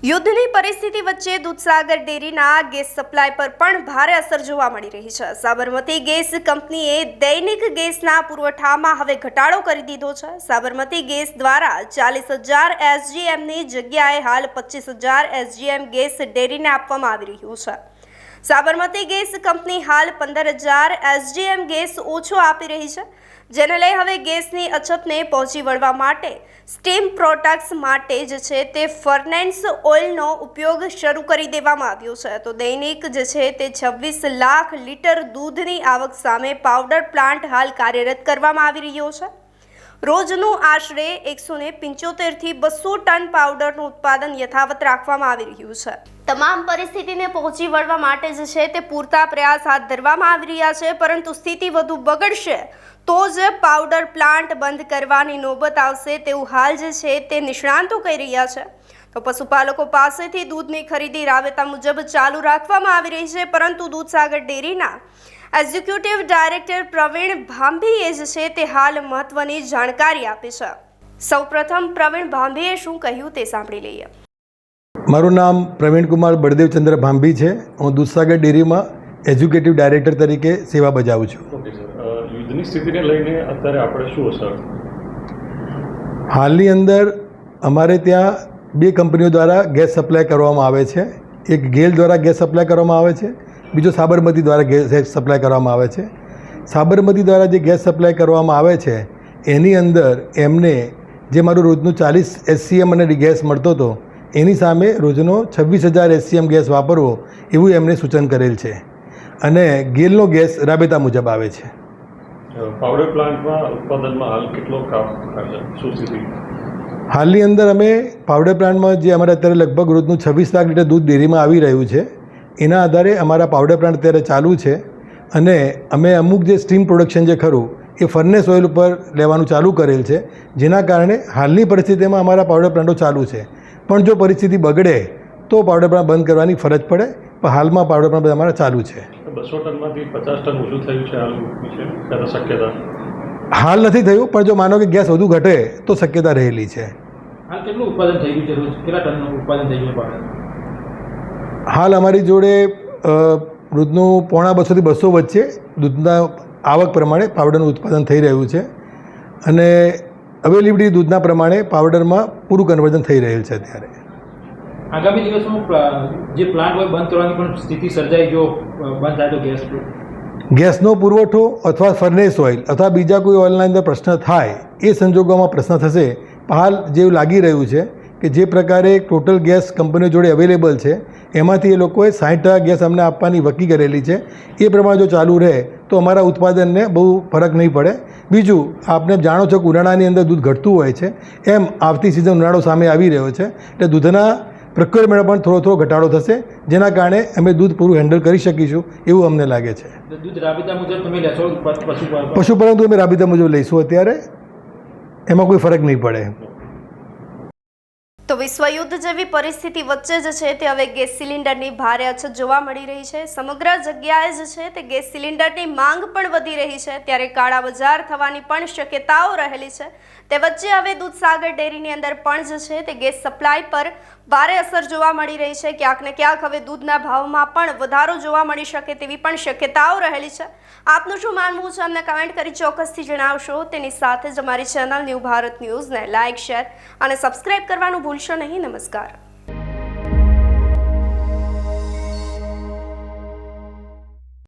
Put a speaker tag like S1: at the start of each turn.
S1: યુદ્ધની પરિસ્થિતિ વચ્ચે દૂધસાગર ડેરીના ગેસ સપ્લાય પર પણ ભારે અસર જોવા મળી રહી છે। સાબરમતી ગેસ કંપનીએ દૈનિક ગેસના પુરવઠામાં હવે ઘટાડો કરી દીધો છે। સાબરમતી ગેસ દ્વારા 40,000 SGMની જગ્યાએ હાલ 25,000 SGM ગેસ ડેરીને આપવામાં આવી રહ્યું છે। સાબરમતી ગેસ કંપની હાલ 15,000 SGM ગેસ ઓછો આપી રહી છે, જેને લઈ હવે ગેસની અછતને પહોંચી વળવા માટે સ્ટીમ પ્રોડક્ટ્સ માટે જે છે તે ફર્નેસ ઓઇલનો ઉપયોગ શરૂ કરી દેવામાં આવ્યો છે। તો દૈનિક જે છે તે 26 લાખ લીટર દૂધની આવક સામે પાવડર પ્લાન્ટ હાલ કાર્યરત કરવામાં આવી રહ્યો છે। રોજનું આશરે 175 થી 200 ટન પાવડરનું ઉત્પાદન યથાવત રાખવામાં આવી રહ્યું છે। તમામ પરિસ્થિતિને પહોંચી વળવા માટે જે છે તે પૂરતા પ્રયાસ હાથ ધરવામાં આવી રહ્યા છે, પરંતુ સ્થિતિ વધુ બગડશે તો જ પાવડર પ્લાન્ટ બંધ કરવાની નોબત આવશે તેવું હાલ જે છે તે નિષ્ણાંતો કહી રહ્યા છે। તો પશુપાલકો પાસેથી દૂધની ખરીદી રાબેતા મુજબ ચાલુ રાખવામાં આવી રહી છે, પરંતુ દૂધસાગર ડેરીના એક્ઝિક્યુટિવ ડાયરેક્ટર પ્રવીણ ભાંભીએ જે છે તે હાલ મહત્વની જાણકારી આપી છે। સૌપ્રથમ પ્રવીણ ભાંભીએ શું કહ્યું તે સાંભળી લઈએ।
S2: મારું નામ પ્રવીણ કુમાર બળદેવચંદ્ર ભાંભી છે। હું દૂધસાગર ડેરીમાં એક્ઝિક્યુટિવ ડાયરેક્ટર તરીકે સેવા બજાવું છું।
S3: ઓકે સર, યુદ્ધની સ્થિતિને લઈને અત્યારે આપણે શું અસર?
S2: હાલની અંદર અમારે ત્યાં બે કંપનીઓ દ્વારા ગેસ સપ્લાય કરવામાં આવે છે। એક ગેલ દ્વારા ગેસ સપ્લાય કરવામાં આવે છે, બીજો સાબરમતી દ્વારા ગેસ સપ્લાય કરવામાં આવે છે। સાબરમતી દ્વારા જે ગેસ સપ્લાય કરવામાં આવે છે એની અંદર એમને જે મારું રોજનું 40 SCM અને ગેસ મળતો હતો એની સામે રોજનો 26,000 SCM ગેસ વાપરવો એવું એમને સૂચન કરેલ છે, અને ગેલનો ગેસ રાબેતા મુજબ આવે છે।
S3: પાવડર પ્લાન્ટમાં ઉત્પાદનમાં હાલ કેટલો કાપ શું સ્થિતિ?
S2: હાલની અંદર અમે પાવડર પ્લાન્ટમાં જે અમારે અત્યારે લગભગ રોજનું 26 લાખ લીટર દૂધ ડેરીમાં આવી રહ્યું છે, એના આધારે અમારા પાવડર પ્લાન્ટ અત્યારે ચાલુ છે, અને અમે અમુક જે સ્ટીમ પ્રોડક્શન જે ખરું એ ફર્નેસ ઓઇલ ઉપર લેવાનું ચાલુ કરેલ છે, જેના કારણે હાલની પરિસ્થિતિમાં અમારા પાવડર પ્લાન્ટો ચાલુ છે। પણ જો પરિસ્થિતિ બગડે તો પાવડર પ્લાન્ટ બંધ કરવાની ફરજ પડે, પણ હાલમાં પાવડર પ્લાન્ટ અમારા ચાલુ છે।
S3: 200 ટનમાંથી 50 ટન ઓછું થયું છે હાલ વિશે શક્યતા?
S2: હાલ નથી થયું, પણ જો માનો કે ગેસ વધુ ઘટે તો શક્યતા રહેલી છે।
S4: હાલ કેટલું ઉત્પાદન થઈ ગયું છે? રોજ કેટલા ટનનું ઉત્પાદન થઈ ગયું પાવડર?
S2: હાલ અમારી જોડે રોજનું 150 થી 200 વચ્ચે દૂધના આવક પ્રમાણે પાવડરનું ઉત્પાદન થઈ રહ્યું છે, અને અવેલેબિલિટી દૂધના પ્રમાણે પાવડરમાં પૂરું કન્વર્ઝન થઈ રહેલ છે અત્યારે।
S4: આગામી દિવસમાં જે પ્લાન્ટ હોય બંધ કરવાની પણ સ્થિતિ સર્જાય જો બંધ થાય તો
S2: ગેસનો પુરવઠો અથવા ફર્નેસ ઓઇલ અથવા બીજા કોઈ ઓઇલના અંદર પ્રશ્ન થાય એ સંજોગોમાં પ્રશ્ન થશે। હાલ જેવું લાગી રહ્યું છે કે જે પ્રકારે ટોટલ ગેસ કંપનીઓ જોડે અવેલેબલ છે એમાંથી એ લોકોએ 60% ગેસ અમને આપવાની વકી કરેલી છે, એ પ્રમાણે જો ચાલુ રહે તો અમારા ઉત્પાદનને બહુ ફરક નહીં પડે। બીજું, આપને જાણો છો કે ઉનાળાની અંદર દૂધ ઘટતું હોય છે, એમ આવતી સિઝન ઉનાળો સામે આવી રહ્યો છે, એટલે દૂધના પ્રોક્યોરમેન્ટ પણ થોડો ઘટાડો થશે, જેના કારણે અમે દૂધ પૂરું હેન્ડલ કરી શકીશું એવું અમને લાગે છે।
S4: દૂધ રાબેતા મુજબ તમે લેશો?
S2: પશુપાલન અમે રાબેતા મુજબ લઈશું અત્યારે, એમાં કોઈ ફરક નહીં પડે।
S1: તો વિશ્વયુદ્ધ જેવી પરિસ્થિતિ વચ્ચે જે છે તે હવે ગેસ સિલિન્ડરની ભારે અછત જોવા મળી રહી છે। સમગ્ર જગ્યાએ જે છે તે ગેસ સિલિન્ડરની માંગ પણ વધી રહી છે, ત્યારે કાળા બજાર થવાની પણ શક્યતાઓ રહેલી છે। તે વચ્ચે હવે દૂધસાગર ડેરીની અંદર પણ જે છે તે ગેસ સપ્લાય પર ભારે અસર જોવા મળી રહી છે। ક્યાંક ને ક્યાંક હવે દૂધના ભાવમાં પણ વધારો જોવા મળી શકે તેવી પણ શક્યતાઓ રહેલી છે। આપનું શું માનવું છે અમને કમેન્ટ કરી ચોક્કસથી જણાવશો। તેની સાથે જ અમારી ચેનલ ન્યૂ ભારત ન્યૂઝને લાઇક, શેર અને સબસ્ક્રાઇબ કરવાનું ભૂલશો નહીં। નમસ્કાર।